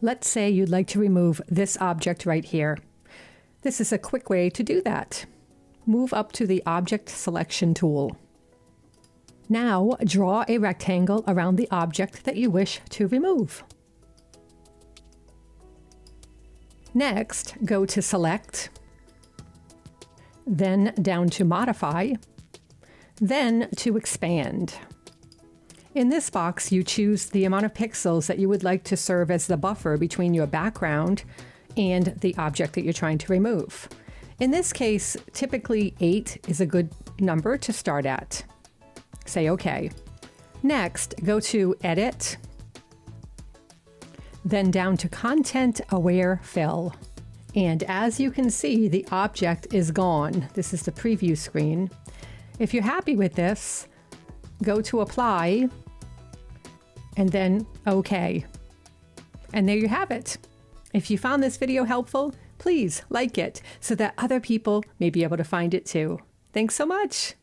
Let's say you'd like to remove this object right here. This is a quick way to do that. Move up to the Object Selection tool. Now draw a rectangle around the object that you wish to remove. Next, go to Select, then down to Modify, then to Expand. In this box, you choose the amount of pixels that you would like to serve as the buffer between your background and the object that you're trying to remove. In this case, typically 8 is a good number to start at. Say OK. Next, go to Edit, then down to Content Aware Fill. And as you can see, the object is gone. This is the preview screen. If you're happy with this, go to Apply, and then OK. And there you have it. If you found this video helpful, please like it so that other people may be able to find it too. Thanks so much.